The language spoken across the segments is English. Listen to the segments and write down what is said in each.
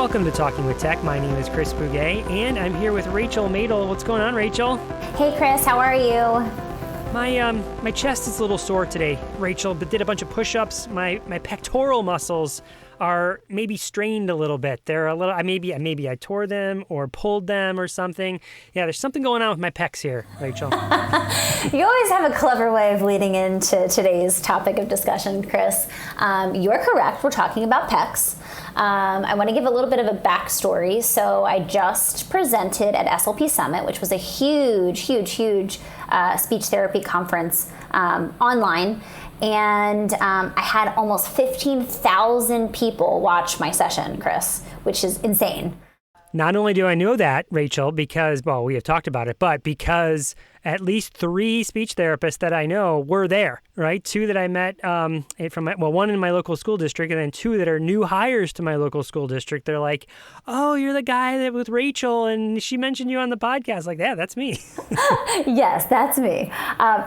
Welcome to Talking with Tech. My name is Chris Bouguet, and I'm here with Rachel Madel. What's going on, Rachel? Hey, Chris. How are you? My chest is a little sore today, Rachel, but did a bunch of push-ups. My pectoral muscles are maybe strained a little bit. They're a little, maybe I tore them or pulled them or something. Yeah, there's something going on with my pecs here, Rachel. You always have a clever way of leading into today's topic of discussion, Chris. You're correct. We're talking about pecs. I want to give a little bit of a backstory. So I just presented at SLP Summit, which was a huge speech therapy conference online. And I had almost 15,000 people watch my session, Chris, which is insane. Not only do I know that, Rachel, because, well, we have talked about it, but because at least 3 speech therapists that I know were there, right? 2 that I met one in my local school district, and then 2 that are new hires to my local school district. They're like, oh, you're the guy that with Rachel, and she mentioned you on the podcast. Like, yeah, that's me. Yes, that's me.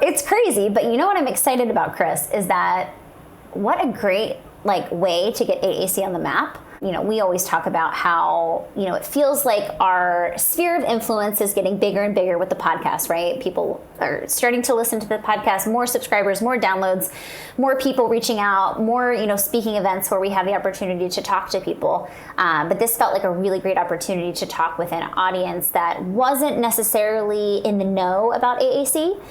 It's crazy, but you know what I'm excited about, Chris, is that what a great way to get AAC on the map. You know, we always talk about how, it feels like our sphere of influence is getting bigger and bigger with the podcast, right? People are starting to listen to the podcast, more subscribers, more downloads, more people reaching out, more, speaking events where we have the opportunity to talk to people. But this felt like a really great opportunity to talk with an audience that wasn't necessarily in the know about AAC.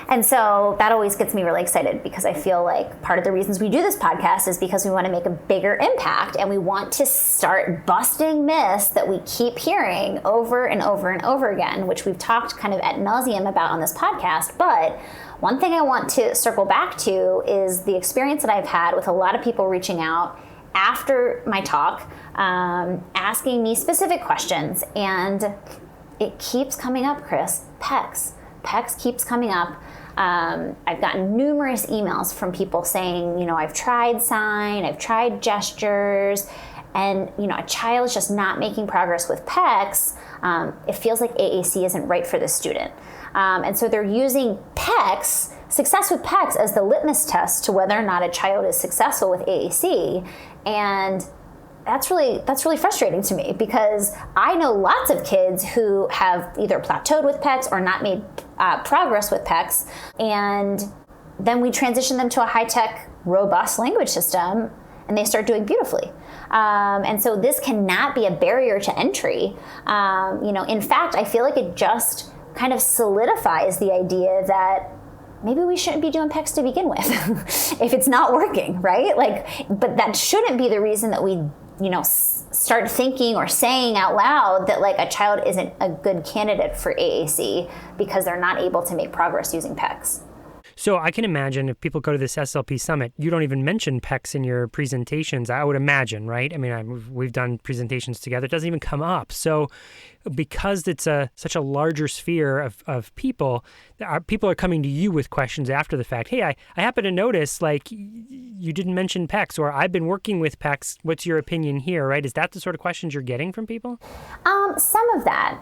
And so that always gets me really excited because I feel like part of the reasons we do this podcast is because we want to make a bigger impact and we want to start busting myths that we keep hearing over and over and over again, which we've talked kind of ad nauseum about on this podcast. But one thing I want to circle back to is the experience that I've had with a lot of people reaching out after my talk, asking me specific questions. And it keeps coming up, Chris. Pecs. Pecs keeps coming up. I've gotten numerous emails from people saying, I've tried sign, I've tried gestures, and, a child's just not making progress with Pecs. It feels like AAC isn't right for the student. And so they're using Pecs, success with Pecs, as the litmus test to whether or not a child is successful with AAC. And that's really frustrating to me because I know lots of kids who have either plateaued with Pecs or not made progress with Pecs, and then we transition them to a high-tech, robust language system, and they start doing beautifully. And so this cannot be a barrier to entry. In fact, I feel like it just kind of solidifies the idea that maybe we shouldn't be doing Pecs to begin with if it's not working, right? But that shouldn't be the reason that we start thinking or saying out loud that a child isn't a good candidate for AAC because they're not able to make progress using Pecs. So I can imagine if people go to this SLP Summit, you don't even mention Pecs in your presentations, I would imagine, right? I mean, we've done presentations together. It doesn't even come up. So because it's such a larger sphere of people, people are coming to you with questions after the fact. Hey, I happen to notice, you didn't mention Pecs, or I've been working with Pecs. What's your opinion here, right? Is that the sort of questions you're getting from people? Some of that.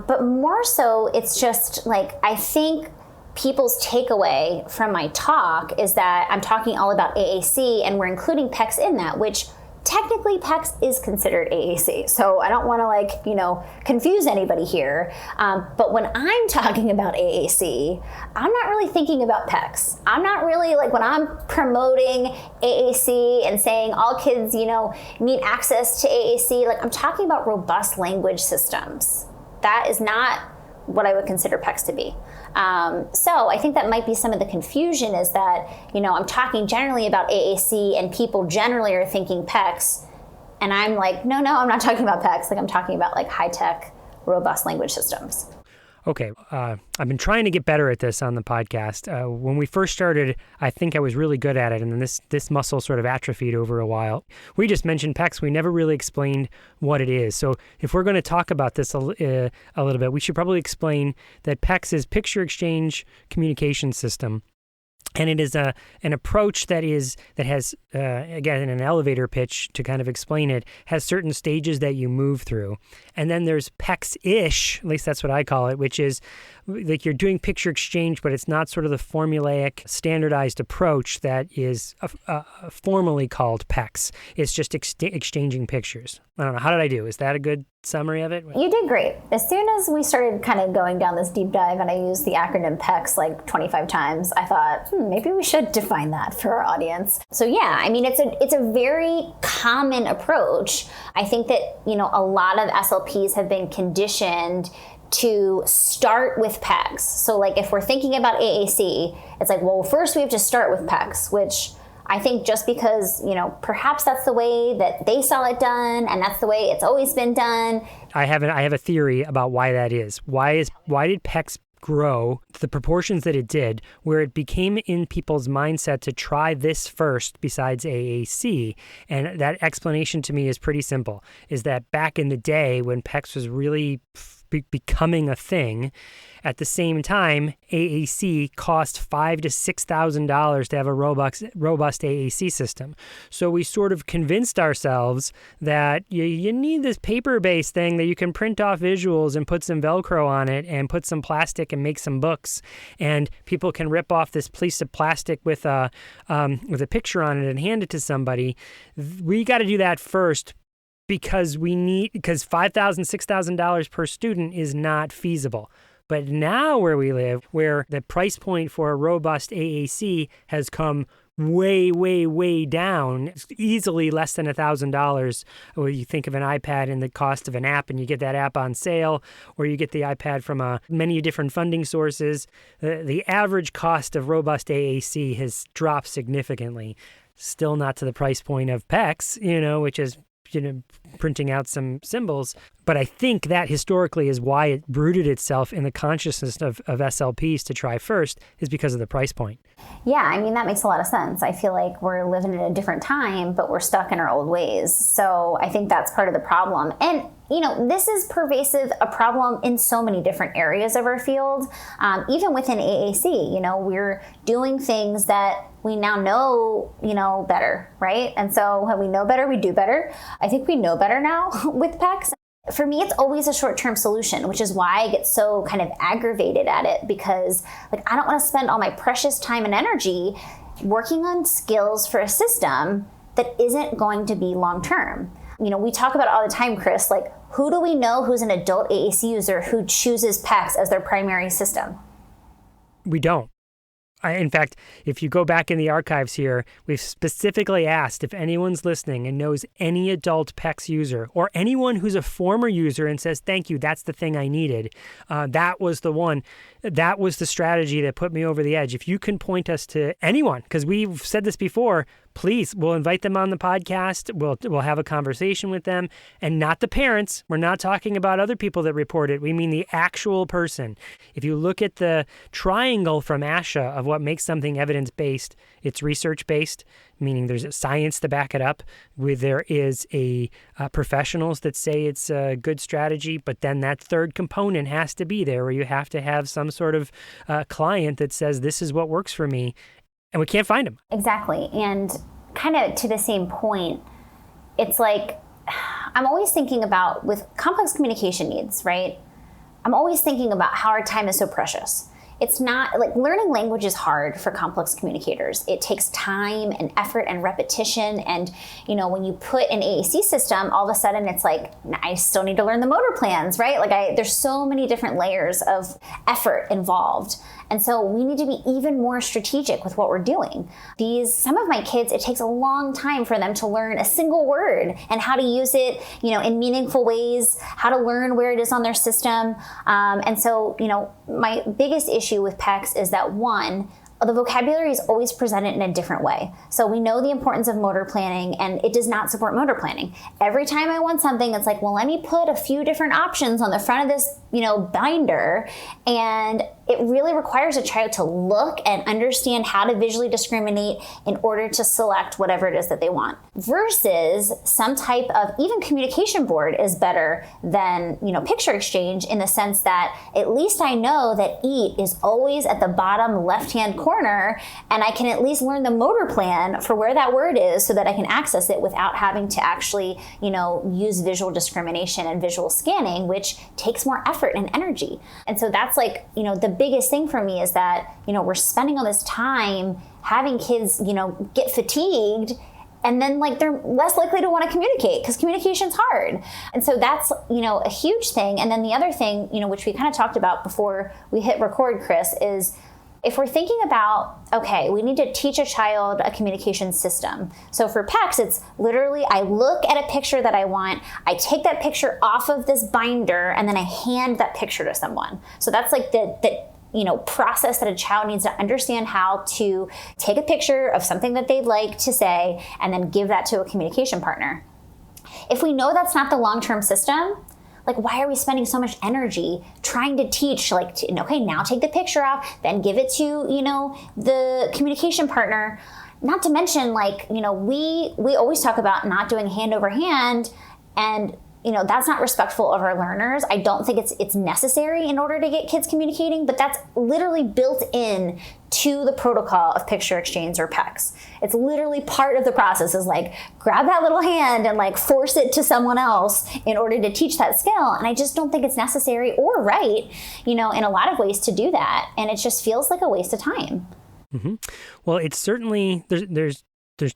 But more so, it's just I think people's takeaway from my talk is that I'm talking all about AAC and we're including Pecs in that, which technically Pecs is considered AAC. So I don't want to confuse anybody here. But when I'm talking about AAC, I'm not really thinking about Pecs. I'm not really when I'm promoting AAC and saying all kids, need access to AAC, I'm talking about robust language systems. That is not what I would consider Pecs to be. So I think that might be some of the confusion is that, I'm talking generally about AAC and people generally are thinking Pecs. And I'm no, I'm not talking about Pecs. I'm talking about high-tech, robust language systems. Okay, I've been trying to get better at this on the podcast. When we first started, I think I was really good at it, and then this muscle sort of atrophied over a while. We just mentioned Pecs. We never really explained what it is. So if we're going to talk about this a little bit, we should probably explain that Pecs is Picture Exchange Communication System. And it is an approach that has, again, an elevator pitch to kind of explain it, has certain stages that you move through. And then there's Pecs-ish, at least that's what I call it, which is you're doing picture exchange, but it's not sort of the formulaic, standardized approach that is formally called Pecs. It's just exchanging pictures. I don't know. How did I do? Is that a good summary of it? You did great. As soon as we started kind of going down this deep dive and I used the acronym Pecs like 25 times, I thought, maybe we should define that for our audience. So yeah, I mean, it's a very common approach. I think that, a lot of SLPs have been conditioned to start with Pecs. So like if we're thinking about AAC, it's like, well, first we have to start with Pecs, which I think just because, perhaps that's the way that they saw it done and that's the way it's always been done. I have a theory about why that is. Why did Pecs grow to the proportions that it did, where it became in people's mindset to try this first besides AAC? And that explanation to me is pretty simple, is that back in the day when Pecs was really becoming a thing, at the same time, AAC cost $5,000 to $6,000 to have a robust AAC system. So we sort of convinced ourselves that you need this paper-based thing that you can print off visuals and put some Velcro on it and put some plastic and make some books, and people can rip off this piece of plastic with a picture on it and hand it to somebody. We got to do that first, because $5,000, $6,000 per student is not feasible. But now where we live, where the price point for a robust AAC has come way, way, way down, it's easily less than $1,000. Or you think of an iPad and the cost of an app, and you get that app on sale, or you get the iPad from many different funding sources. The average cost of robust AAC has dropped significantly. Still not to the price point of Pecs, which is printing out some symbols. But I think that historically is why it rooted itself in the consciousness of SLPs to try first, is because of the price point. Yeah, I mean, that makes a lot of sense. I feel like we're living in a different time, but we're stuck in our old ways. So I think that's part of the problem. And this is a problem in so many different areas of our field. Even within AAC, we're doing things that we now know, better, right? And so when we know better, we do better. I think we know better now with Pecs. For me, it's always a short-term solution, which is why I get so kind of aggravated at it, because I don't want to spend all my precious time and energy working on skills for a system that isn't going to be long-term. We talk about it all the time, Chris, who do we know who's an adult AAC user who chooses Pecs as their primary system? We don't. In fact, if you go back in the archives here, we've specifically asked if anyone's listening and knows any adult Pecs user, or anyone who's a former user and says, thank you, that's the thing I needed. That was the one. That was the strategy that put me over the edge. If you can point us to anyone, because we've said this before, please, we'll invite them on the podcast. We'll have a conversation with them, and not the parents. We're not talking about other people that report it. We mean the actual person. If you look at the triangle from ASHA of what makes something evidence-based, it's research-based, meaning there's a science to back it up. There is professionals that say it's a good strategy, but then that third component has to be there, where you have to have some sort of client that says, this is what works for me. And we can't find them. Exactly. And kind of to the same point, it's like, I'm always thinking about, with complex communication needs, right? I'm always thinking about how our time is so precious. It's not learning language is hard for complex communicators. It takes time and effort and repetition. And, when you put an AAC system, all of a sudden it's like, I still need to learn the motor plans, right? There's so many different layers of effort involved. And so we need to be even more strategic with what we're doing. Some of my kids, it takes a long time for them to learn a single word and how to use it, in meaningful ways, how to learn where it is on their system. And so, my biggest issue with Pecs is that, one, the vocabulary is always presented in a different way. So we know the importance of motor planning, and it does not support motor planning. Every time I want something, it's like, well, let me put a few different options on the front of this, binder. And it really requires a child to look and understand how to visually discriminate in order to select whatever it is that they want. Versus some type of, even communication board is better than, picture exchange, in the sense that at least I know that eat is always at the bottom left-hand corner, and I can at least learn the motor plan for where that word is so that I can access it without having to actually, use visual discrimination and visual scanning, which takes more effort and energy. And so that's the biggest thing for me is that, we're spending all this time having kids, get fatigued, And then like they're less likely to want to communicate because communication's hard. And so that's, a huge thing. And then the other thing, which we kind of talked about before we hit record, Chris, is if we're thinking about, okay, we need to teach a child a communication system. So for Pecs, it's literally, I look at a picture that I want, I take that picture off of this binder, and then I hand that picture to someone. So that's like the process that a child needs to understand how to take a picture of something that they'd like to say and then give that to a communication partner. If we know that's not the long-term system, like, why are we spending so much energy trying to teach, okay, now take the picture off, then give it to, the communication partner. Not to mention, we always talk about not doing hand over hand, and that's not respectful of our learners. I don't think it's necessary in order to get kids communicating, but that's literally built in to the protocol of picture exchange or Pecs. It's literally part of the process is grab that little hand and force it to someone else in order to teach that skill. And I just don't think it's necessary or right, in a lot of ways to do that. And it just feels like a waste of time. Mm-hmm. Well, it's certainly, there's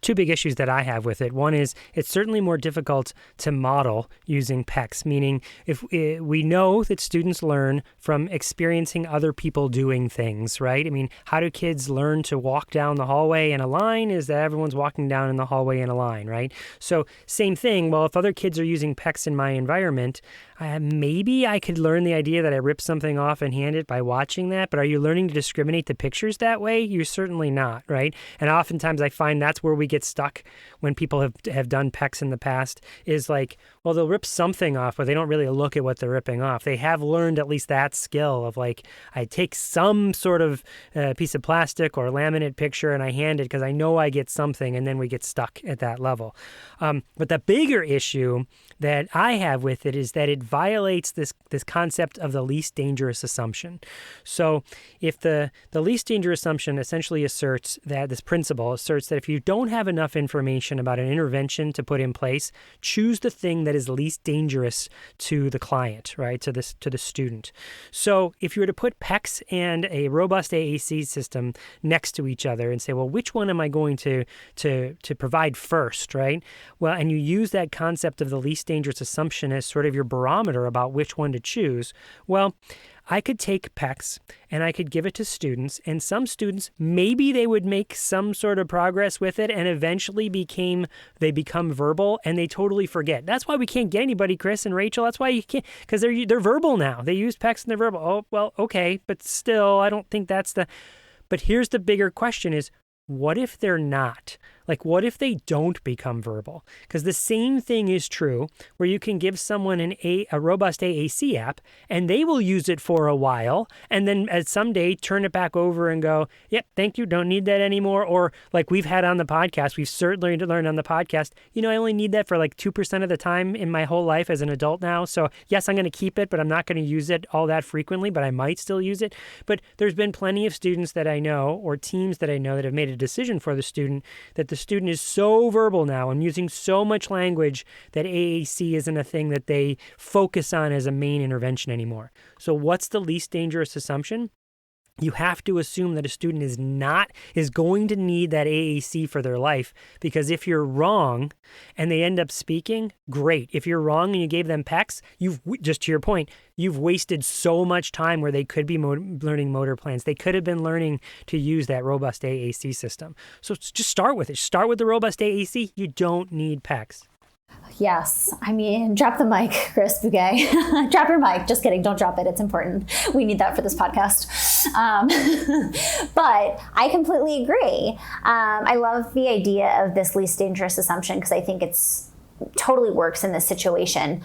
two big issues that I have with it. One is it's certainly more difficult to model using Pecs, meaning if we know that students learn from experiencing other people doing things, right? I mean, how do kids learn to walk down the hallway in a line? Is that everyone's walking down in the hallway in a line, right? So same thing. Well, if other kids are using Pecs in my environment, maybe I could learn the idea that I rip something off and hand it by watching that, but are you learning to discriminate the pictures that way? You're certainly not, right? And oftentimes I find that's where we get stuck when people have done Pecs in the past is they'll rip something off, but they don't really look at what they're ripping off. They have learned at least that skill of I take some sort of piece of plastic or laminate picture and I hand it because I know I get something, and then we get stuck at that level. But the bigger issue that I have with it is that it violates this concept of the least dangerous assumption. So if the least dangerous assumption essentially asserts that this principle asserts that if you don't have enough information about an intervention to put in place, choose the thing that is least dangerous to the client, right? To the student. So if you were to put Pecs and a robust AAC system next to each other and say, well, which one am I going to provide first, right? Well, and you use that concept of the least dangerous assumption as sort of your barometer about which one to choose. Well, I could take Pecs and I could give it to students, and some students, maybe they would make some sort of progress with it and eventually they become verbal and they totally forget. That's why we can't get anybody, Chris and Rachel. That's why you can't, because they're verbal now. They use Pecs and they're verbal. Oh, well, okay, but still, I don't think that's but here's the bigger question is, what if they're not? What if they don't become verbal? Because the same thing is true where you can give someone a robust AAC app and they will use it for a while and then at someday turn it back over and go, yep, thank you, don't need that anymore. Or we've had on the podcast, we've certainly learned on the podcast, I only need that for 2% of the time in my whole life as an adult now. So yes, I'm going to keep it, but I'm not going to use it all that frequently, but I might still use it. But there's been plenty of students that I know or teams that I know that have made a decision for the student that the student is so verbal now and using so much language that AAC isn't a thing that they focus on as a main intervention anymore. So what's the least dangerous assumption? You have to assume that a student is going to need that AAC for their life, because if you're wrong and they end up speaking, great. If you're wrong and you gave them Pecs, just to your point, you've wasted so much time where they could be learning motor plans. They could have been learning to use that robust AAC system. So just start with it. Start with the robust AAC. You don't need Pecs. Yes. I mean, drop the mic, Chris Bouguet. Drop your mic. Just kidding. Don't drop it. It's important. We need that for this podcast. But I completely agree. I love the idea of this least dangerous assumption because I think it's totally works in this situation.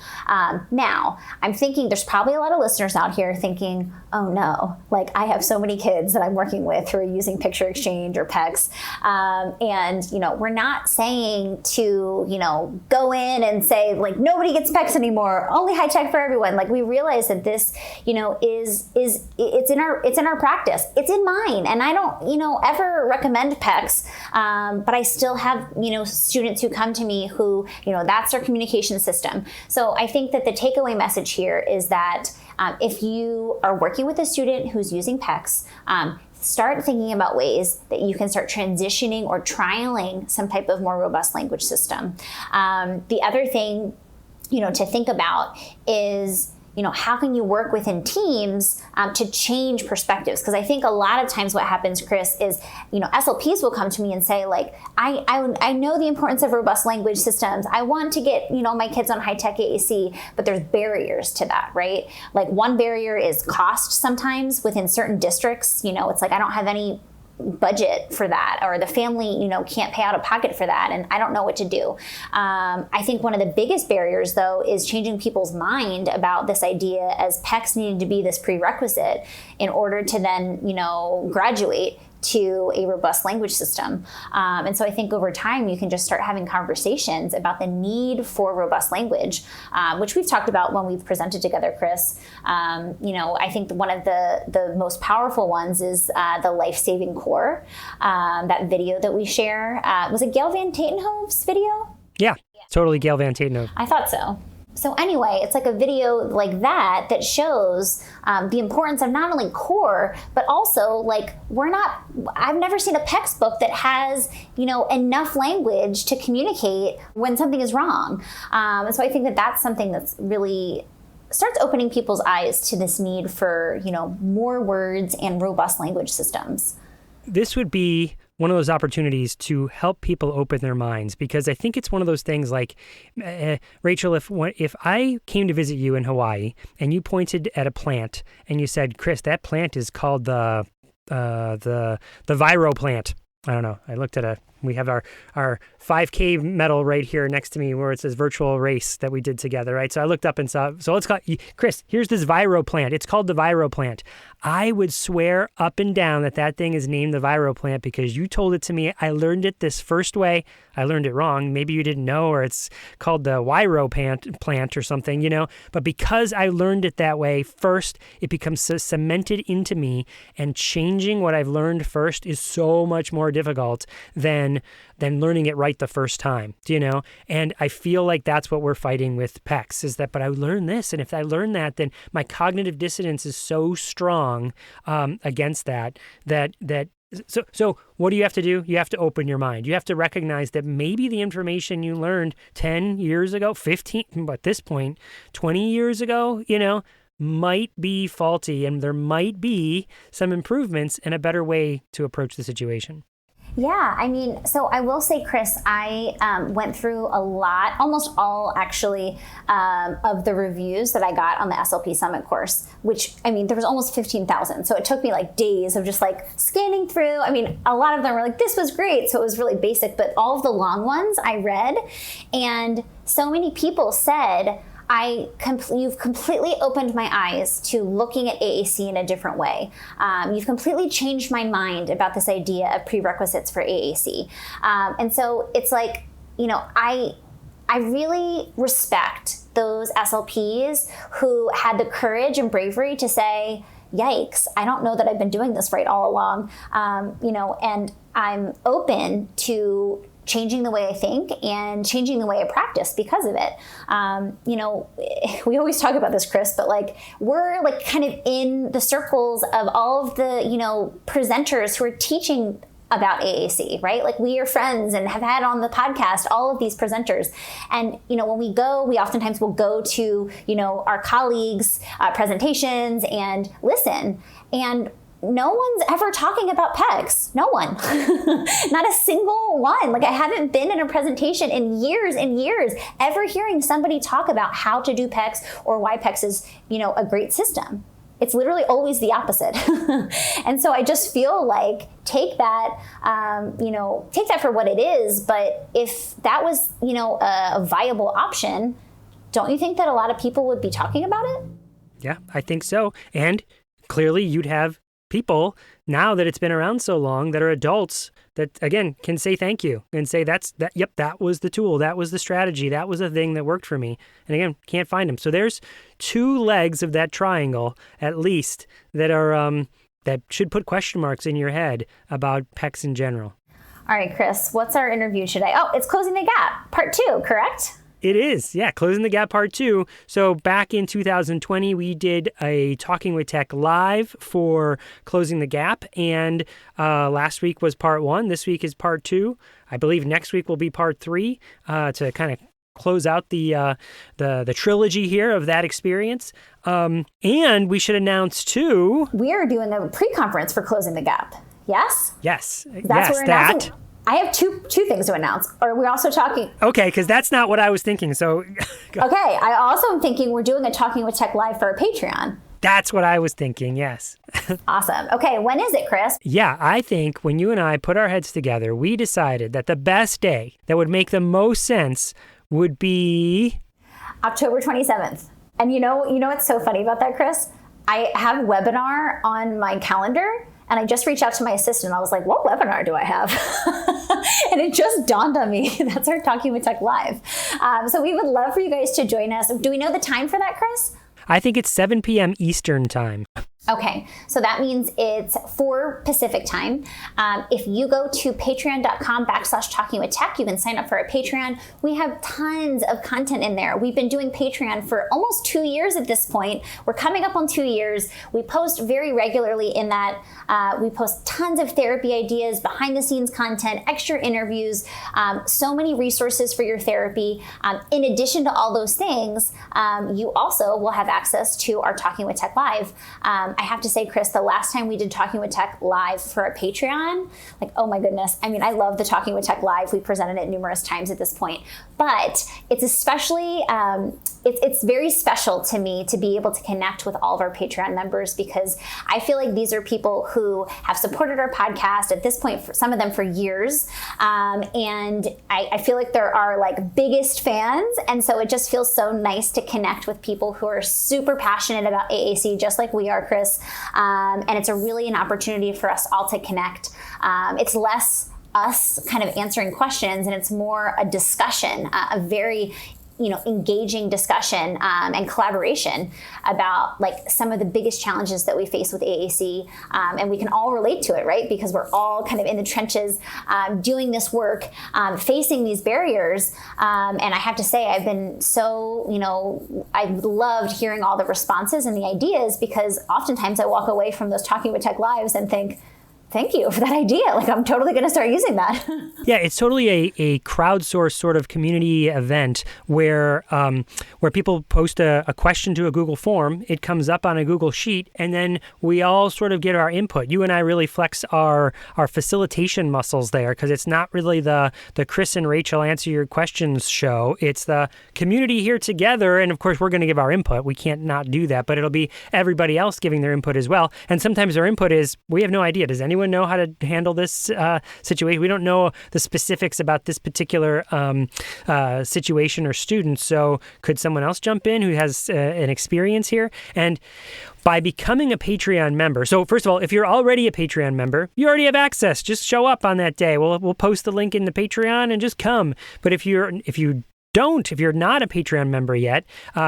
Now, I'm thinking there's probably a lot of listeners out here thinking, oh no, I have so many kids that I'm working with who are using picture exchange or Pecs. And, we're not saying to, go in and say nobody gets Pecs anymore, only high tech for everyone. We realize that this, it's in our practice. It's in mine. And I don't, ever recommend Pecs. But I still have, students who come to me who, that's their communication system. So I think that the takeaway message here is that if you are working with a student who's using Pecs, start thinking about ways that you can start transitioning or trialing some type of more robust language system. The other thing, to think about is, how can you work within teams to change perspectives? Because I think a lot of times what happens, Chris, is, SLPs will come to me and say, like, I know the importance of robust language systems. I want to get, my kids on high-tech AAC, but there's barriers to that, right? Like, one barrier is cost sometimes within certain districts. It's like, I don't have any budget for that, or the family, can't pay out of pocket for that, and I don't know what to do. I think one of the biggest barriers, though, is changing people's mind about this idea as Pecs needing to be this prerequisite in order to then, graduate to a robust language system. And so I think over time, you can just start having conversations about the need for robust language, which we've talked about when we've presented together, Chris. I think one of the most powerful ones is the life-saving core, that video that we share. Was it Gail Van Tatenhove's video? Yeah, totally Gail Van Tatenhove. I thought so. So anyway, it's like a video like that shows the importance of not only core, but also like I've never seen a Pecs book that has, enough language to communicate when something is wrong. And so I think that that's something that's really starts opening people's eyes to this need for, more words and robust language systems. This would be one of those opportunities to help people open their minds, because I think it's one of those things like, Rachel, if I came to visit you in Hawaii and you pointed at a plant and you said, Chris, that plant is called the Viro plant. I don't know. I looked at we have our 5K medal right here next to me where it says virtual race that we did together, right? So I looked up and saw, so let's call Chris, here's this Viro plant. It's called the Viro plant. I would swear up and down that thing is named the Viro plant because you told it to me. I learned it this first way. I learned it wrong. Maybe you didn't know, or it's called the Wiro plant or something, But because I learned it that way first, it becomes so cemented into me, and changing what I've learned first is so much more difficult than learning it right the first time, And I feel like that's what we're fighting with Pecs, is that, but I learned this, and if I learn that, then my cognitive dissonance is so strong against that. So what do you have to do? You have to open your mind. You have to recognize that maybe the information you learned 10 years ago, 15, at this point, 20 years ago, might be faulty, and there might be some improvements and a better way to approach the situation. Yeah, so I will say, Chris, I went through a lot, almost all actually, of the reviews that I got on the SLP Summit course, which, there was almost 15,000. So it took me like days of just like scanning through. A lot of them were like, this was great. So it was really basic, but all of the long ones I read, and so many people said, you've completely opened my eyes to looking at AAC in a different way. You've completely changed my mind about this idea of prerequisites for AAC. And so it's like, I really respect those SLPs who had the courage and bravery to say, yikes, I don't know that I've been doing this right all along. And I'm open to changing the way I think and changing the way I practice because of it. We always talk about this, Chris, but like we're like kind of in the circles of all of the, presenters who are teaching about AAC, right? Like we are friends and have had on the podcast all of these presenters. And, when we oftentimes will go to, our colleagues' presentations and listen. And no one's ever talking about Pecs. No one. Not a single one. Like I haven't been in a presentation in years and years ever hearing somebody talk about how to do Pecs or why Pecs is, a great system. It's literally always the opposite. And so I just feel like take that for what it is. But if that was, a viable option, don't you think that a lot of people would be talking about it? Yeah, I think so. And clearly you'd have people now that it's been around so long that are adults that again can say thank you and say that was the tool, that was the strategy, that was the thing that worked for me. And again, can't find them. So there's two legs of that triangle at least that are that should put question marks in your head about Pecs in general. All right, Chris, what's our interview today? Oh, it's Closing the Gap, part 2, correct? It is, yeah, Closing the Gap Part 2. So back in 2020, we did a Talking with Tech live for Closing the Gap, and last week was Part 1. This week is Part 2. I believe next week will be Part 3 to kind of close out the trilogy here of that experience. And we should announce, too... We are doing a pre-conference for Closing the Gap. Yes? Yes. That's what we're announcing. I have two things to announce. Are we also talking? Okay, because that's not what I was thinking. So, okay, I also am thinking we're doing a Talking with Tech live for our Patreon. That's what I was thinking. Yes. Awesome. Okay, when is it, Chris? Yeah, I think when you and I put our heads together, we decided that the best day that would make the most sense would be October 27th. And you know what's so funny about that, Chris? I have a webinar on my calendar. And I just reached out to my assistant. I was like, what webinar do I have? And it just dawned on me. That's our Talking with Tech Live. So we would love for you guys to join us. Do we know the time for that, Chris? I think it's 7 p.m. Eastern time. Okay, so that means it's 4 Pacific time. If you go to patreon.com/talkingwithtech, you can sign up for our Patreon. We have tons of content in there. We've been doing Patreon for almost 2 years at this point. We're coming up on 2 years. We post very regularly in that. We post tons of therapy ideas, behind the scenes content, extra interviews, so many resources for your therapy. In addition to all those things, you also will have access to our Talking with Tech Live. I have to say, Chris, the last time we did Talking with Tech live for a Patreon, like, oh my goodness. I mean, I love the Talking with Tech live. We presented it numerous times at this point, but it's especially, it's very special to me to be able to connect with all of our Patreon members, because I feel like these are people who have supported our podcast at this point, for some of them for years. And I feel like they're our like biggest fans. And so it just feels so nice to connect with people who are super passionate about AAC, just like we are, Chris. And it's really an opportunity for us all to connect. It's less us kind of answering questions, and it's more a discussion, a very engaging discussion and collaboration about like some of the biggest challenges that we face with AAC. And we can all relate to it, right? Because we're all kind of in the trenches doing this work, facing these barriers. And I have to say, I've been so, I've loved hearing all the responses and the ideas, because oftentimes I walk away from those Talking with Tech Lives and think, thank you for that idea. Like, I'm totally going to start using that. Yeah, it's totally a crowdsourced sort of community event where people post a question to a Google form. It comes up on a Google sheet, and then we all sort of get our input. You and I really flex our facilitation muscles there, because it's not really the Chris and Rachel answer your questions show. It's the community here together, and of course we're going to give our input. We can't not do that, but it'll be everybody else giving their input as well. And sometimes their input is, we have no idea. Does anyone know how to handle this situation? We don't know the specifics about this particular situation or student. So could someone else jump in who has an experience here? And by becoming a Patreon member, so first of all, if you're already a Patreon member, you already have access. Just show up on that day. We'll post the link in the Patreon and just come. But if you're not a Patreon member yet,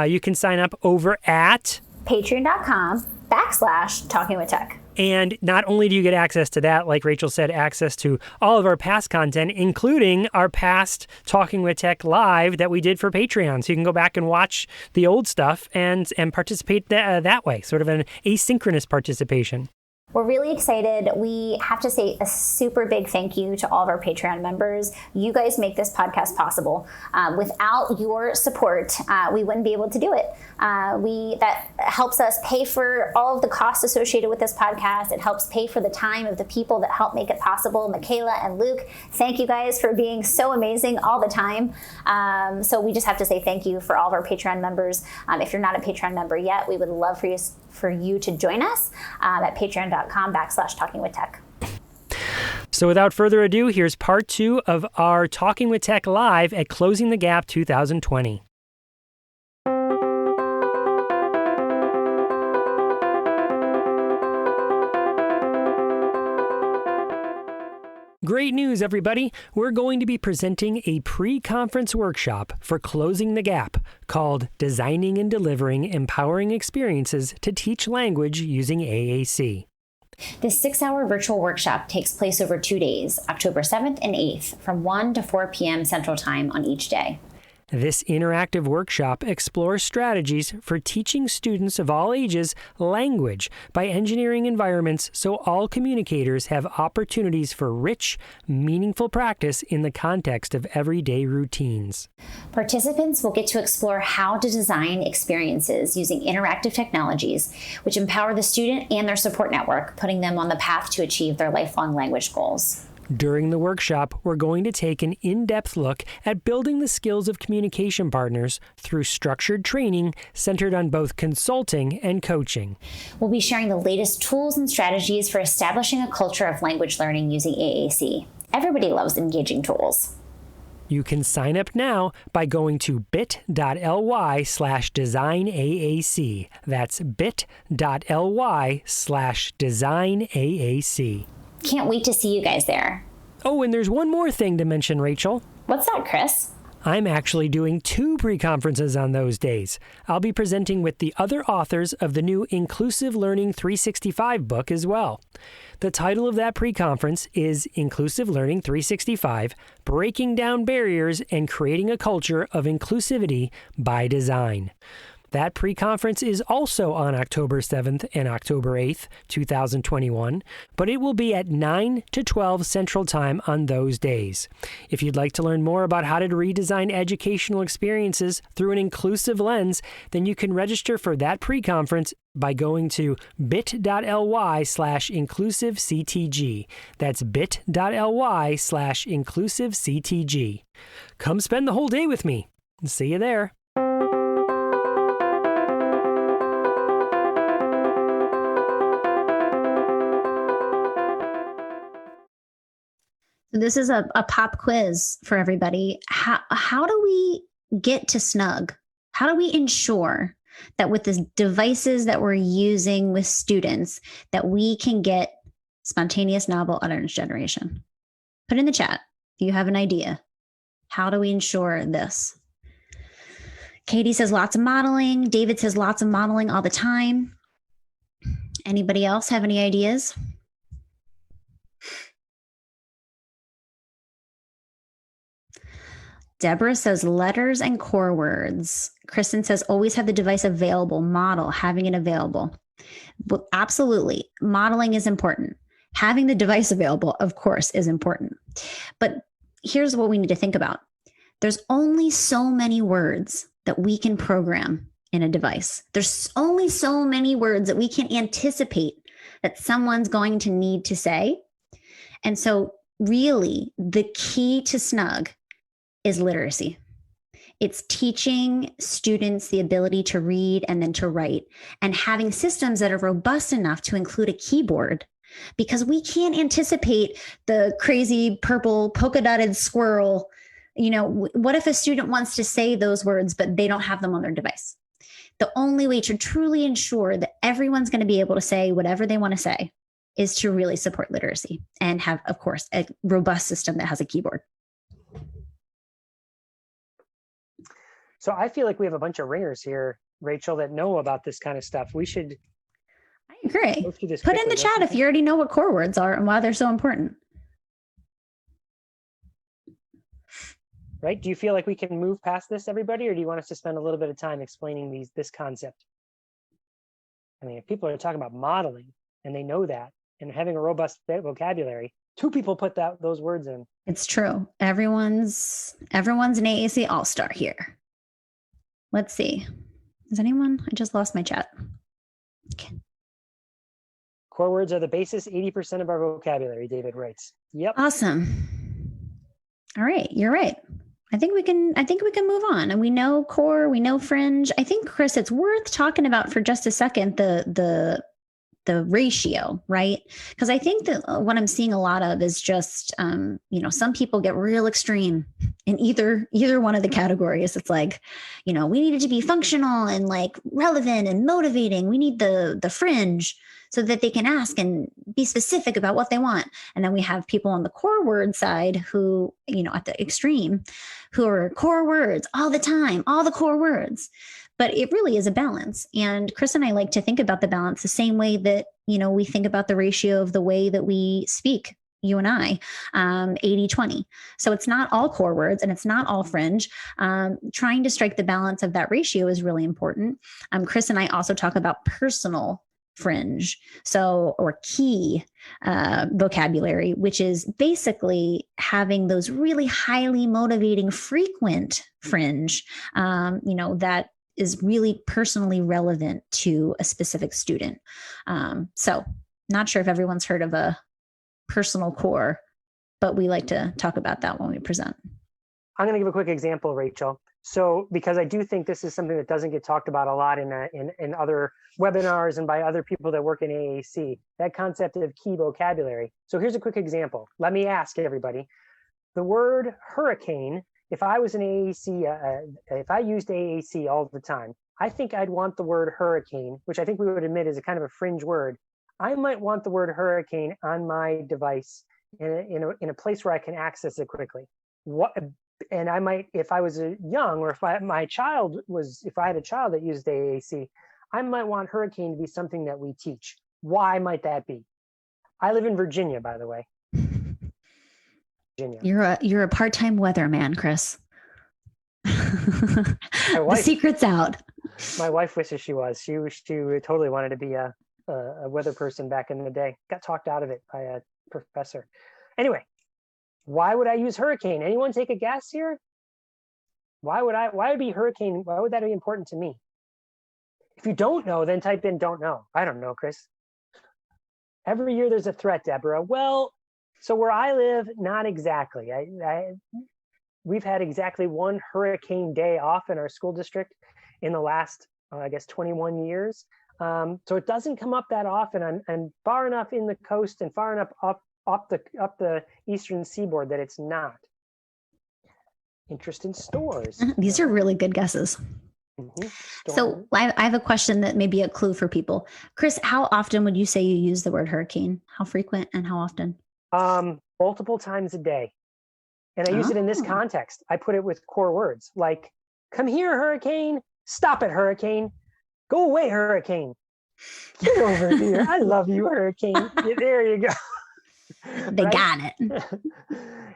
you can sign up over at patreon.com/talkingwithtech. And not only do you get access to that, like Rachel said, access to all of our past content, including our past Talking with Tech Live that we did for Patreon. So you can go back and watch the old stuff and participate that way, sort of an asynchronous participation. We're really excited. We have to say a super big thank you to all of our Patreon members. You guys make this podcast possible. Without your support, we wouldn't be able to do it. That helps us pay for all of the costs associated with this podcast. It helps pay for the time of the people that help make it possible. Michaela and Luke, thank you guys for being so amazing all the time. So we just have to say thank you for all of our Patreon members. If you're not a Patreon member yet, we would love for you to join us at patreon.com/talkingwithtech. So without further ado, here's part 2 of our Talking with Tech Live at Closing the Gap 2020. Great news, everybody. We're going to be presenting a pre-conference workshop for Closing the Gap called Designing and Delivering Empowering Experiences to Teach Language Using AAC. This 6-hour virtual workshop takes place over 2 days, October 7th and 8th, from 1 to 4 p.m. Central Time on each day. This interactive workshop explores strategies for teaching students of all ages language by engineering environments so all communicators have opportunities for rich, meaningful practice in the context of everyday routines. Participants will get to explore how to design experiences using interactive technologies, which empower the student and their support network, putting them on the path to achieve their lifelong language goals. During the workshop, we're going to take an in-depth look at building the skills of communication partners through structured training centered on both consulting and coaching. We'll be sharing the latest tools and strategies for establishing a culture of language learning using AAC. Everybody loves engaging tools. You can sign up now by going to bit.ly/designAAC. That's bit.ly/designAAC. Can't wait to see you guys there. Oh, and there's one more thing to mention, Rachel. What's that, Chris? I'm actually doing 2 pre-conferences on those days. I'll be presenting with the other authors of the new Inclusive Learning 365 book as well. The title of that pre-conference is Inclusive Learning 365, Breaking Down Barriers and Creating a Culture of Inclusivity by Design. That pre-conference is also on October 7th and October 8th, 2021, but it will be at 9 to 12 Central Time on those days. If you'd like to learn more about how to redesign educational experiences through an inclusive lens, then you can register for that pre-conference by going to bit.ly/inclusivectg. That's bit.ly/inclusivectg. Come spend the whole day with me. See you there. So this is a pop quiz for everybody. How do we get to SNUG? How do we ensure that with the devices that we're using with students, that we can get spontaneous novel utterance generation? Put in the chat if you have an idea. How do we ensure this? Katie says lots of modeling. David says lots of modeling all the time. Anybody else have any ideas? Deborah says letters and core words. Kristen says always have the device available, model, having it available. Well, absolutely. Modeling is important. Having the device available, of course, is important. But here's what we need to think about. There's only so many words that we can program in a device. There's only so many words that we can anticipate that someone's going to need to say. And so really the key to SNUG is literacy. It's teaching students the ability to read and then to write, and having systems that are robust enough to include a keyboard, because we can't anticipate the crazy purple polka dotted squirrel. You know, what if a student wants to say those words, but they don't have them on their device? The only way to truly ensure that everyone's going to be able to say whatever they want to say is to really support literacy and have, of course, a robust system that has a keyboard. So I feel like we have a bunch of ringers here, Rachel, that know about this kind of stuff. We should. I agree. Go through this Put in quickly. the chat if you already know what core words are and why they're so important. Right? Do you feel like we can move past this, everybody, or do you want us to spend a little bit of time explaining this concept? I mean, if people are talking about modeling and they know that and having a robust vocabulary, 2 people put those words in. It's true. Everyone's an AAC all-star here. Let's see. Is anyone? I just lost my chat. Okay. Core words are the basis, 80% of our vocabulary, David writes. Yep. Awesome. All right. You're right. I think we can move on. And we know core, we know fringe. I think, Chris, it's worth talking about for just a second, the ratio, right? Because I think that what I'm seeing a lot of is just, some people get real extreme in either one of the categories. It's like, we need it to be functional and like relevant and motivating. We need the fringe so that they can ask and be specific about what they want. And then we have people on the core word side who, at the extreme, who are core words all the time, all the core words. But it really is a balance. And Chris and I like to think about the balance the same way that, we think about the ratio of the way that we speak you and I, 80-20. So it's not all core words and it's not all fringe. Trying to strike the balance of that ratio is really important. Chris and I also talk about personal fringe, or key vocabulary, which is basically having those really highly motivating, frequent fringe, that is really personally relevant to a specific student. So not sure if everyone's heard of a personal core, but we like to talk about that when we present. I'm going to give a quick example, Rachel. So, because I do think this is something that doesn't get talked about a lot in other webinars and by other people that work in AAC, that concept of key vocabulary. So here's a quick example. Let me ask everybody, the word hurricane, if I was an AAC, if I used AAC all the time, I think I'd want the word hurricane, which I think we would admit is a kind of a fringe word. I might want the word hurricane on my device in a place where I can access it quickly. And I might, if I was young, or if I had a child that used AAC, I might want hurricane to be something that we teach. Why might that be? I live in Virginia, by the way. Virginia. You're a part-time weatherman, Chris. The secret's out. My wife wishes she was. She totally wanted to be a weather person back in the day. Got talked out of it by a professor. Anyway, why would I use hurricane? Anyone take a guess here? Why would it be hurricane? Why would that be important to me? If you don't know, then type in don't know. I don't know, Chris. Every year there's a threat, Deborah. Well, so where I live, not exactly. We've had exactly one hurricane day off in our school district in the last, 21 years. So it doesn't come up that often. I'm far enough in the coast and far enough up the eastern seaboard that it's not. Interest in stores. These are really good guesses. Mm-hmm. So I have a question that may be a clue for people. Chris, how often would you say you use the word hurricane? How frequent and how often? Multiple times a day. And I use it in this context. I put it with core words like, come here, hurricane. Stop it, hurricane. Go away, hurricane. Get over here. I love you, hurricane. There you go. They got it.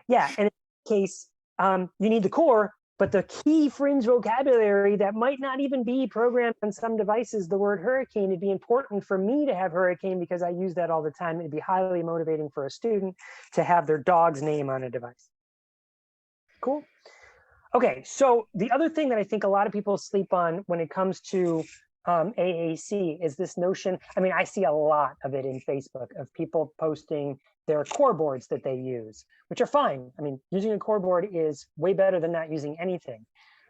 Yeah. And in this case, you need the core, but the key fringe vocabulary that might not even be programmed on some devices, the word hurricane, it'd be important for me to have hurricane because I use that all the time. It'd be highly motivating for a student to have their dog's name on a device. Cool. Okay, so the other thing that I think a lot of people sleep on when it comes to AAC is this notion. I mean, I see a lot of it in Facebook of people posting their core boards that they use, which are fine. I mean, using a core board is way better than not using anything.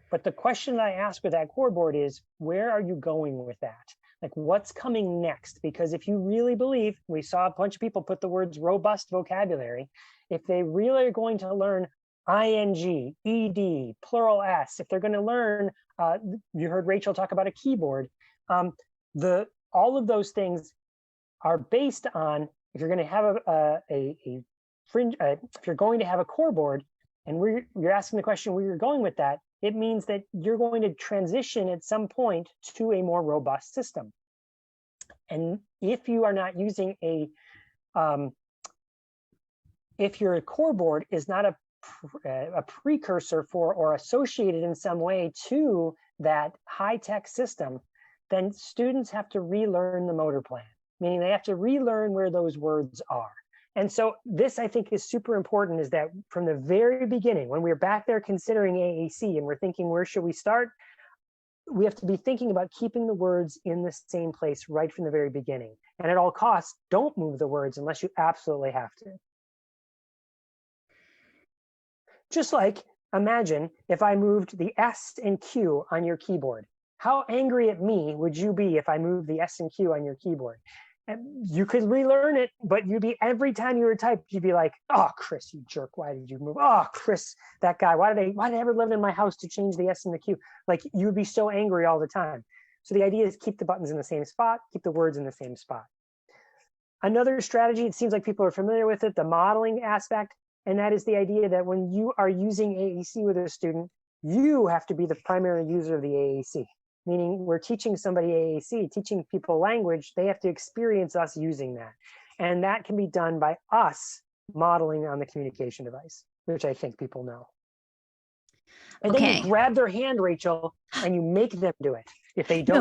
But the question that I ask with that core board is, where are you going with that? Like, what's coming next? Because if you really believe, we saw a bunch of people put the words robust vocabulary, if they really are going to learn ing, ed, plural s, if they're going to learn, you heard Rachel talk about a keyboard, all of those things are based on, if you're going to have a fringe, if you're going to have a core board, and you're asking the question where you're going with that, it means that you're going to transition at some point to a more robust system. And if you are not using if your core board is not a precursor for or associated in some way to that high-tech system, then students have to relearn the motor plan, meaning they have to relearn where those words are. And so this, I think, is super important, is that from the very beginning, when we're back there considering AAC and we're thinking, where should we start? We have to be thinking about keeping the words in the same place right from the very beginning. And at all costs, don't move the words unless you absolutely have to. Just like, imagine if I moved the S and Q on your keyboard. How angry at me would you be if I moved the S and Q on your keyboard? And you could relearn it, but you'd be, every time you were typed, you'd be like, oh, Chris, you jerk, why did you move? Oh, Chris, that guy, why did they ever live in my house to change the S and the Q? Like, you would be so angry all the time. So the idea is keep the buttons in the same spot, keep the words in the same spot. Another strategy, it seems like people are familiar with it, the modeling aspect. And that is the idea that when you are using AAC with a student, you have to be the primary user of the AAC. Meaning we're teaching somebody AAC, teaching people language, they have to experience us using that. And that can be done by us modeling on the communication device, which I think people know. And Okay. then you grab their hand, Rachel, and you make them do it if they don't.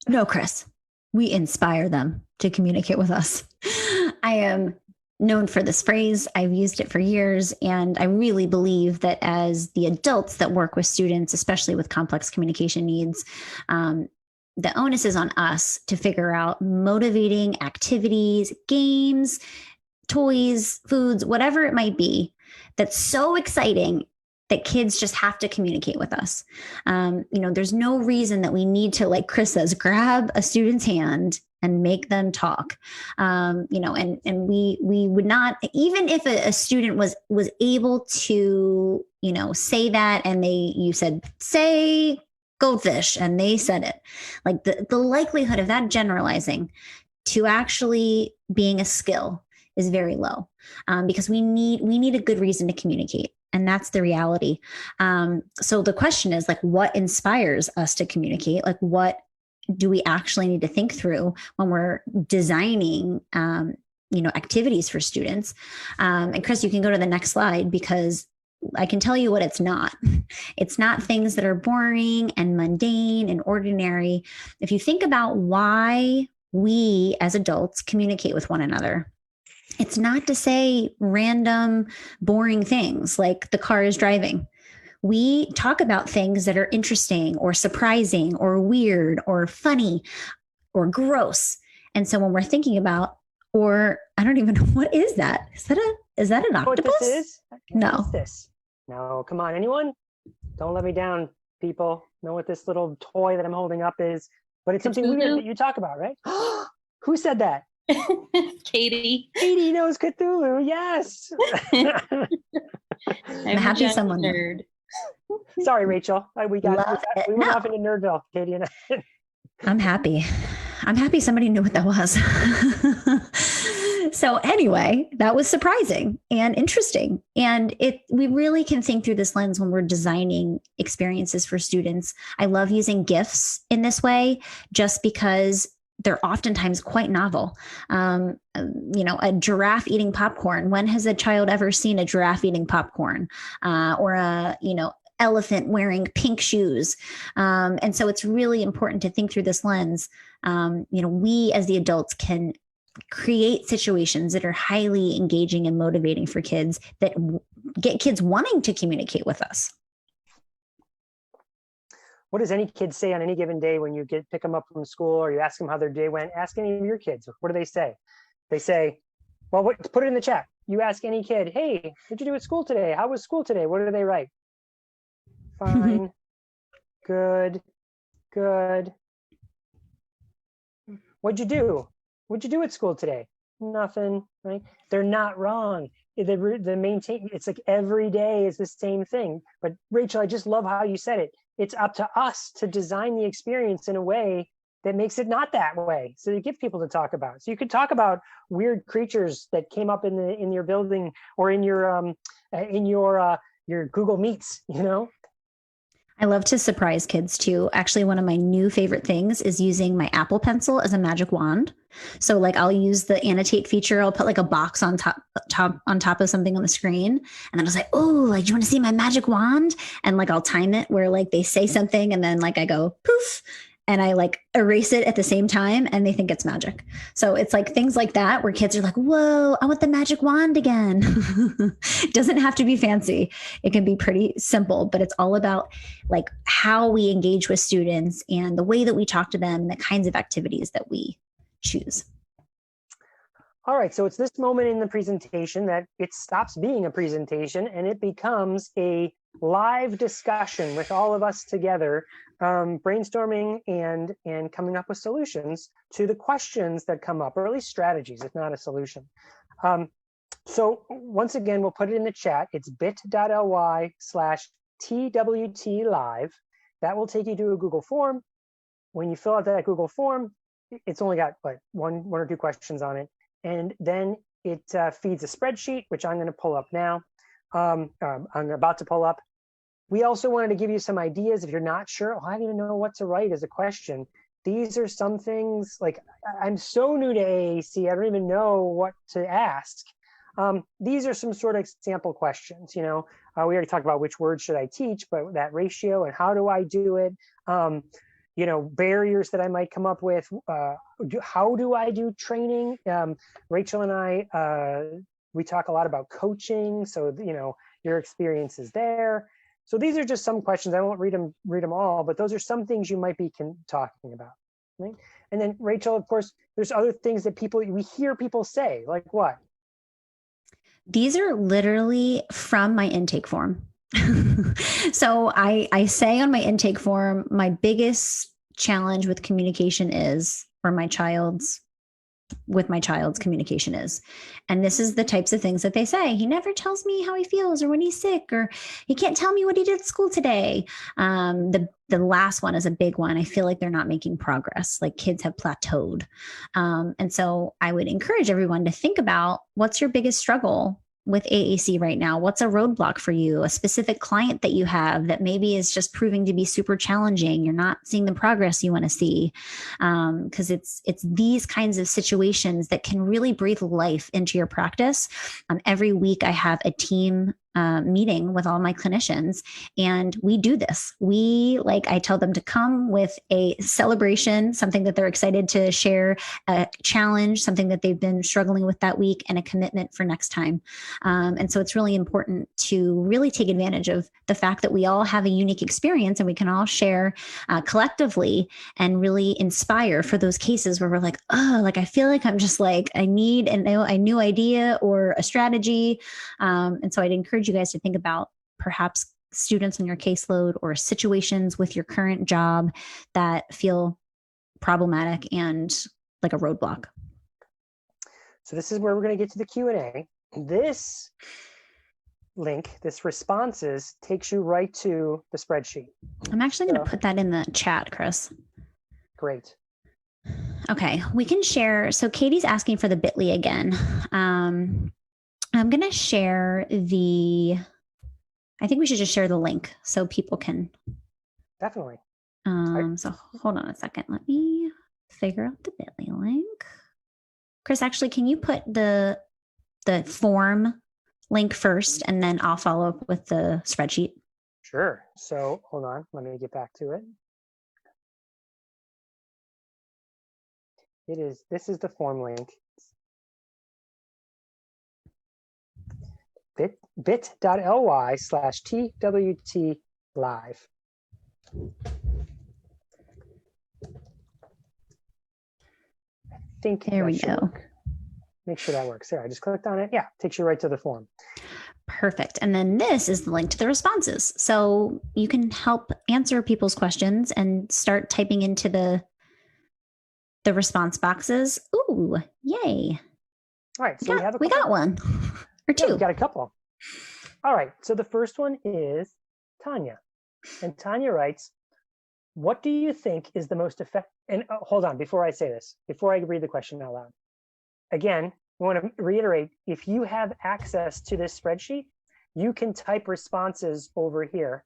No, Chris. We inspire them to communicate with us. I am known for this phrase. I've used it for years. And I really believe that as the adults that work with students, especially with complex communication needs, the onus is on us to figure out motivating activities, games, toys, foods, whatever it might be, that's so exciting that kids just have to communicate with us. There's no reason that we need to, like Chris says, grab a student's hand and make them talk. And we would not, even if a student was able to, say that, and you said, say goldfish, and they said it, like the likelihood of that generalizing to actually being a skill is very low, because we need a good reason to communicate. And that's the reality. So the question is, like, what inspires us to communicate? Like, what do we actually need to think through when we're designing, activities for students? And Chris, you can go to the next slide, because I can tell you what it's not. It's not things that are boring and mundane and ordinary. If you think about why we as adults communicate with one another, it's not to say random, boring things like the car is driving. We talk about things that are interesting or surprising or weird or funny or gross. And so when we're thinking about, or I don't even know, what is that? Is that an octopus? What this is? No. What is this? No, come on, anyone? Don't let me down, people. Know what this little toy that I'm holding up is, but it's something weird that you talk about, right? Who said that? Katie. Katie knows Cthulhu. Yes. I'm happy someone. Nerd. Sorry, Rachel. We went off into Nerdville, Katie and I. I'm happy somebody knew what that was. So anyway, that was surprising and interesting. And we really can think through this lens when we're designing experiences for students. I love using GIFs in this way, just because they're oftentimes quite novel. A giraffe eating popcorn. When has a child ever seen a giraffe eating popcorn? Or a, elephant wearing pink shoes? And so it's really important to think through this lens. We as the adults can create situations that are highly engaging and motivating for kids, that get kids wanting to communicate with us. What does any kid say on any given day when you pick them up from school, or you ask them how their day went? Ask any of your kids. What do they say? They say, well, put it in the chat. You ask any kid, hey, what'd you do at school today? How was school today? What do they write? Fine, good. What'd you do? What'd you do at school today? Nothing, right? They're not wrong. It's like every day is the same thing. But Rachel, I just love how you said it. It's up to us to design the experience in a way that makes it not that way. So you give people to talk about. So you could talk about weird creatures that came up in your building, or in your Google Meets, I love to surprise kids too. Actually, one of my new favorite things is using my Apple Pencil as a magic wand. So like I'll use the annotate feature. I'll put like a box on top of something on the screen. And then I'll say, oh, like, do you want to see my magic wand? And like, I'll time it where like they say something and then like I go poof, and I like erase it at the same time, and they think it's magic. So it's like things like that where kids are like, whoa, I want the magic wand again. It doesn't have to be fancy. It can be pretty simple, but it's all about like how we engage with students and the way that we talk to them and the kinds of activities that we choose. All right, so it's this moment in the presentation that it stops being a presentation and it becomes a live discussion with all of us together, brainstorming and coming up with solutions to the questions that come up, or at least strategies, if not a solution. So once again, we'll put it in the chat. It's bit.ly/TWT live. That will take you to a Google form. When you fill out that Google form, it's only got one or two questions on it. And then it feeds a spreadsheet, which I'm going to pull up now. I'm about to pull up. We also wanted to give you some ideas. If you're not sure, I don't even know what to write as a question. These are some things, like I'm so new to AAC, I don't even know what to ask. These are some sort of sample questions. We already talked about which words should I teach, but that ratio and how do I do it? Barriers that I might come up with. How do I do training? Rachel and I, we talk a lot about coaching. So, your experiences there. So these are just some questions. I won't read them all, but those are some things you might be talking about. Right? And then Rachel, of course, there's other things that we hear people say, like what? These are literally from my intake form. So I say on my intake form, my biggest challenge with communication is, or my child's communication is. And this is the types of things that they say. He never tells me how he feels or when he's sick, or he can't tell me what he did at school today. The last one is a big one. I feel like they're not making progress. Like kids have plateaued. And so I would encourage everyone to think about, what's your biggest struggle with AAC right now? What's a roadblock for you? A specific client that you have that maybe is just proving to be super challenging. You're not seeing the progress you want to see. Because it's these kinds of situations that can really breathe life into your practice. Every week I have a team meeting with all my clinicians, and we do this. I tell them to come with a celebration, something that they're excited to share, a challenge, something that they've been struggling with that week, and a commitment for next time. And so it's really important to really take advantage of the fact that we all have a unique experience, and we can all share collectively and really inspire for those cases where we're like, I feel like I'm just like, I need a new idea or a strategy. And so I'd encourage you guys to think about perhaps students on your caseload or situations with your current job that feel problematic and like a roadblock. So this is where we're going to get to the Q&A. This link, this responses, takes you right to the spreadsheet. I'm actually going to put that in the chat, Chris. Great. Okay, we can share. So Katie's asking for the bit.ly again. I'm going to share I think we should just share the link so people can. Definitely. So hold on a second. Let me figure out the bit.ly link. Chris, actually, can you put the form link first, and then I'll follow up with the spreadsheet? Sure. So hold on. Let me get back to it. This is the form link. bit.ly/TWT live. I think there we go. Work. Make sure that works. There, I just clicked on it. Yeah, takes you right to the form. Perfect. And then this is the link to the responses. So you can help answer people's questions and start typing into the response boxes. Ooh, yay. All right, so we got one or two. Yeah, we got a couple. All right, so the first one is Tanya. And Tanya writes, what do you think is the most effective? And hold on, before I say this, before I read the question out loud. Again, I want to reiterate, if you have access to this spreadsheet, you can type responses over here.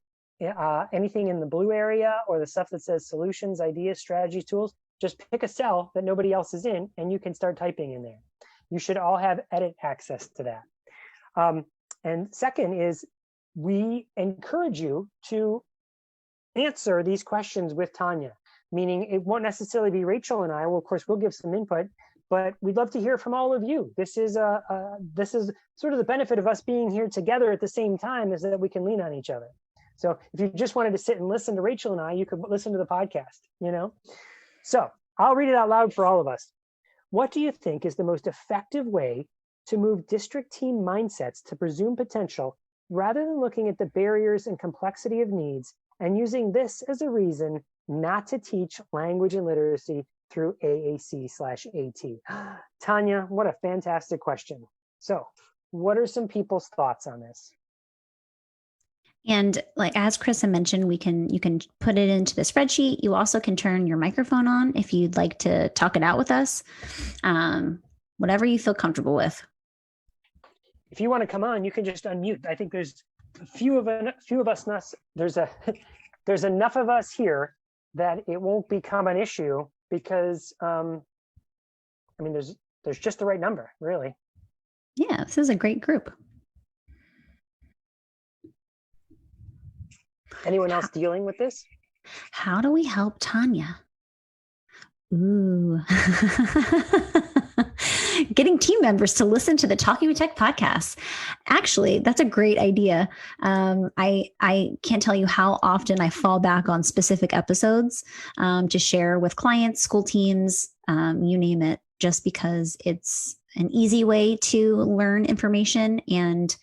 Anything in the blue area or the stuff that says solutions, ideas, strategies, tools, just pick a cell that nobody else is in and you can start typing in there. You should all have edit access to that. And second is, we encourage you to answer these questions with Tanya, meaning it won't necessarily be Rachel and I. Well, of course, we'll give some input, but we'd love to hear from all of you. This is sort of the benefit of us being here together at the same time, is that we can lean on each other. So if you just wanted to sit and listen to Rachel and I, you could listen to the podcast, So I'll read it out loud for all of us. What do you think is the most effective way to move district team mindsets to presume potential, rather than looking at the barriers and complexity of needs and using this as a reason not to teach language and literacy through AAC/AT? Tanya, what a fantastic question. So what are some people's thoughts on this? And like, as Chris had mentioned, you can put it into the spreadsheet. You also can turn your microphone on if you'd like to talk it out with us, whatever you feel comfortable with. If you want to come on, you can just unmute. I think there's a few of us. There's enough of us here that it won't become an issue, because there's just the right number, really. Yeah, this is a great group. Anyone else dealing with this? How do we help Tanya? Ooh. Getting team members to listen to the Talking with Tech podcast. Actually, that's a great idea. I can't tell you how often I fall back on specific episodes to share with clients, school teams, you name it, just because it's an easy way to learn information. And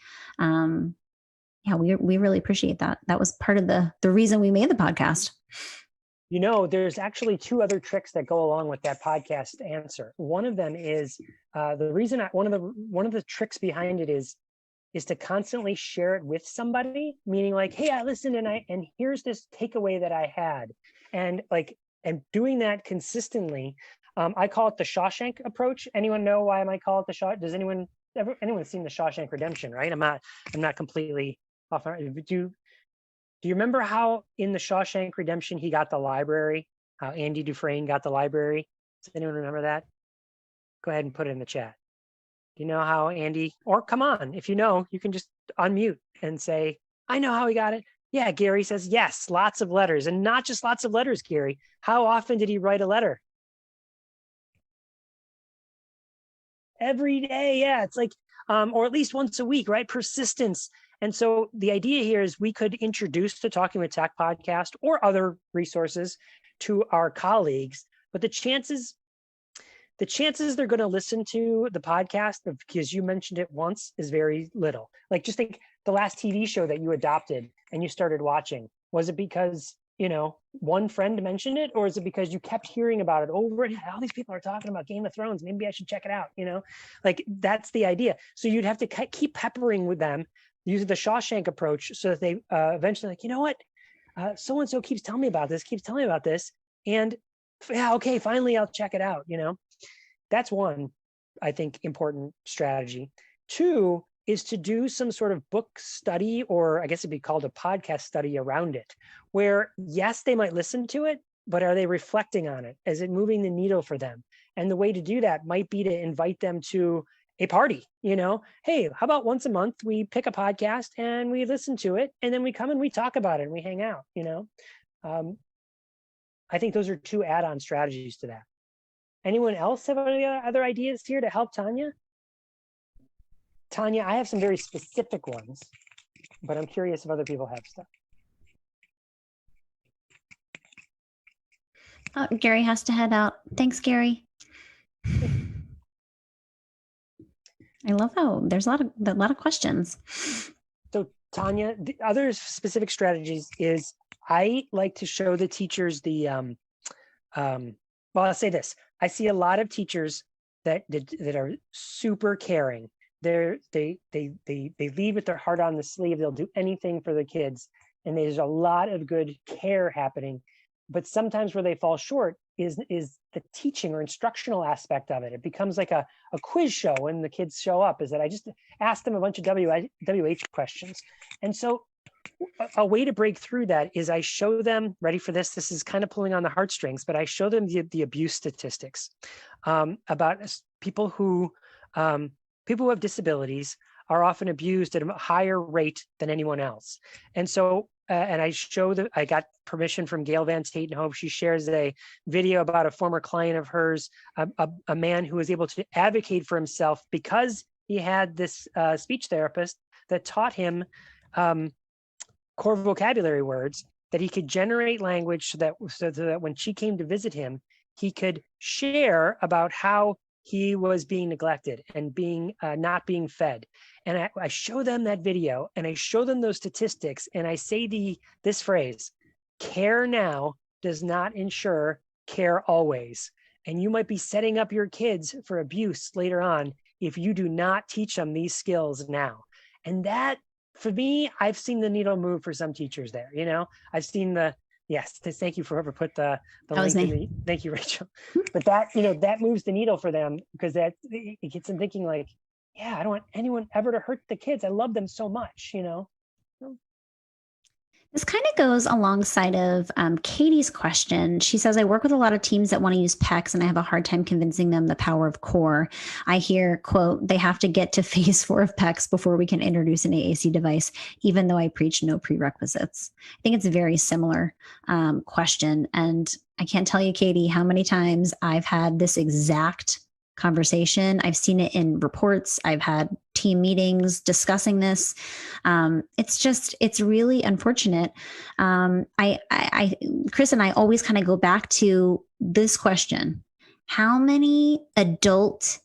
yeah, we really appreciate that. That was part of the reason we made the podcast. You know, there's actually two other tricks that go along with that podcast answer. One of them is the reason one of the tricks behind it is to constantly share it with somebody, meaning like, hey, I listened and here's this takeaway that I had, and doing that consistently. I call it the Shawshank approach. Anyone know why I might call it the Shaw? Does anyone seen the Shawshank Redemption? Right? I'm not completely off. Do you remember how in the Shawshank Redemption he got the library? How Andy Dufresne got the library? Does anyone remember that? Go ahead and put it in the chat. Do you know how Andy, or come on, if you know, you can just unmute and say, I know how he got it. Yeah, Gary says, yes, lots of letters. And not just lots of letters, Gary. How often did he write a letter? Every day, yeah. It's like, or at least once a week, right? Persistence. And so the idea here is we could introduce the Talking with Tech podcast or other resources to our colleagues, but the chances they're going to listen to the podcast because you mentioned it once is very little. Like, just think the last TV show that you adopted and you started watching, was it because, one friend mentioned it, or is it because you kept hearing about it over and all these people are talking about Game of Thrones, maybe I should check it out, like that's the idea. So you'd have to keep peppering with them, use the Shawshank approach, so that they eventually like, you know what, so-and-so keeps telling me about this. And yeah, okay, finally I'll check it out. That's one, I think, important strategy. Two is to do some sort of book study, or I guess it'd be called a podcast study around it, where yes, they might listen to it, but are they reflecting on it? Is it moving the needle for them? And the way to do that might be to invite them to a party. Hey, how about once a month we pick a podcast and we listen to it, and then we come and we talk about it and we hang out. I think those are two add-on strategies to that. Anyone else have any other ideas here to help Tanya? Tanya, I have some very specific ones, but I'm curious if other people have stuff. Oh, Gary has to head out. Thanks, Gary. I love how there's a lot of questions. So Tanya, the other specific strategies is I like to show the teachers the well, I'll say this. I see a lot of teachers that are super caring. They lead with their heart on the sleeve. They'll do anything for the kids, and there's a lot of good care happening. But sometimes where they fall short is the teaching or instructional aspect of it. It becomes like a quiz show when the kids show up. Is that I just asked them a bunch of WH questions, and so a way to break through that is I show them, ready for this, this is kind of pulling on the heartstrings, but I show them the abuse statistics about people who have disabilities are often abused at a higher rate than anyone else. And so, and I got permission from Gail Van Tatenhove. She shares a video about a former client of hers, a man who was able to advocate for himself because he had this speech therapist that taught him core vocabulary words that he could generate language so that when she came to visit him, he could share about how he was being neglected and being not being fed. And I show them that video and I show them those statistics and I say this phrase, care now does not ensure care always. And you might be setting up your kids for abuse later on if you do not teach them these skills now. And that, for me, I've seen the needle move for some teachers there. I've seen yes, thank you for whoever put the link in the, thank you, Rachel. But that moves the needle for them because it gets them thinking like, yeah, I don't want anyone ever to hurt the kids. I love them so much, This kind of goes alongside of Katie's question. She says, I work with a lot of teams that want to use Pecs and I have a hard time convincing them the power of core. I hear, quote, they have to get to phase 4 of Pecs before we can introduce an AAC device, even though I preach no prerequisites. I think it's a very similar question. And I can't tell you, Katie, how many times I've had this exact conversation. I've seen it in reports. I've had team meetings discussing this. It's really unfortunate. Chris and I always kind of go back to this question. How many adult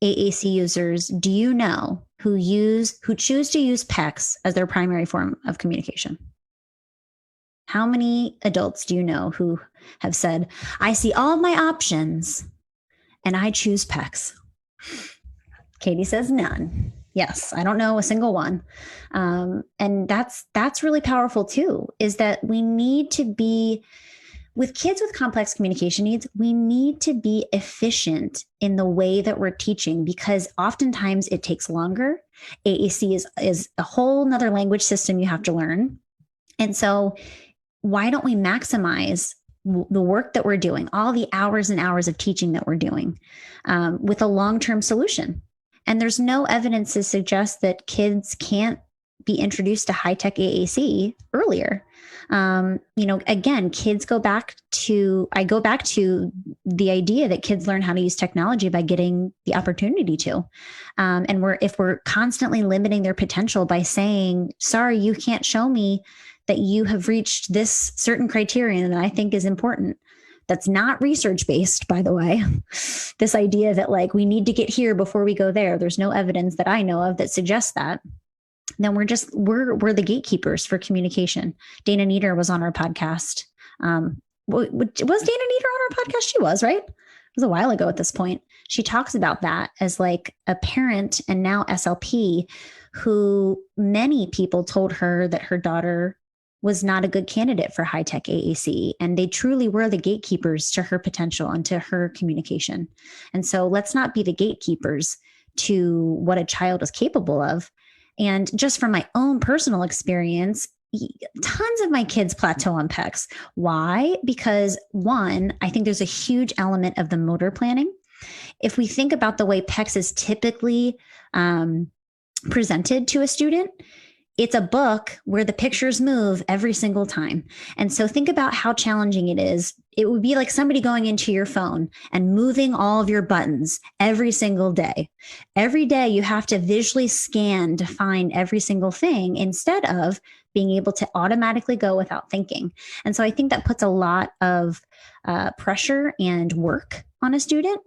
AAC users do you know who choose to use Pecs as their primary form of communication? How many adults do you know who have said, I see all of my options and I choose Pecs? Katie says none. Yes, I don't know a single one. And that's really powerful too, is that we need to be, with kids with complex communication needs, we need to be efficient in the way that we're teaching, because oftentimes it takes longer. AAC is a whole nother language system you have to learn. And so why don't we maximize the work that we're doing, all the hours and hours of teaching that we're doing, with a long-term solution? And there's no evidence to suggest that kids can't be introduced to high-tech AAC earlier. Again, I go back to the idea that kids learn how to use technology by getting the opportunity to. And if we're constantly limiting their potential by saying, sorry, you can't show me that you have reached this certain criterion that I think is important. That's not research-based, by the way. This idea that like we need to get here before we go there. There's no evidence that I know of that suggests that. Then we're the gatekeepers for communication. Dana Nieder was on our podcast. Was Dana Nieder on our podcast? She was, right? It was a while ago at this point. She talks about that as like a parent and now SLP who many people told her that her daughter was not a good candidate for high-tech AAC. And they truly were the gatekeepers to her potential and to her communication. And so let's not be the gatekeepers to what a child is capable of. And just from my own personal experience, tons of my kids plateau on Pecs. Why? Because one, I think there's a huge element of the motor planning. If we think about the way Pecs is typically presented to a student, it's a book where the pictures move every single time. And so think about how challenging it is. It would be like somebody going into your phone and moving all of your buttons every single day. Every day you have to visually scan to find every single thing instead of being able to automatically go without thinking. And so I think that puts a lot of pressure and work on a student.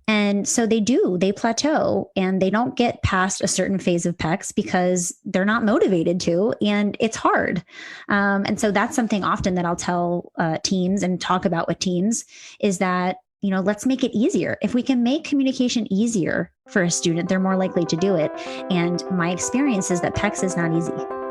And so they plateau and they don't get past a certain phase of Pecs because they're not motivated to, and it's hard. And so that's something often that I'll tell teams and talk about with teams is that, let's make it easier. If we can make communication easier for a student, they're more likely to do it. And my experience is that Pecs is not easy.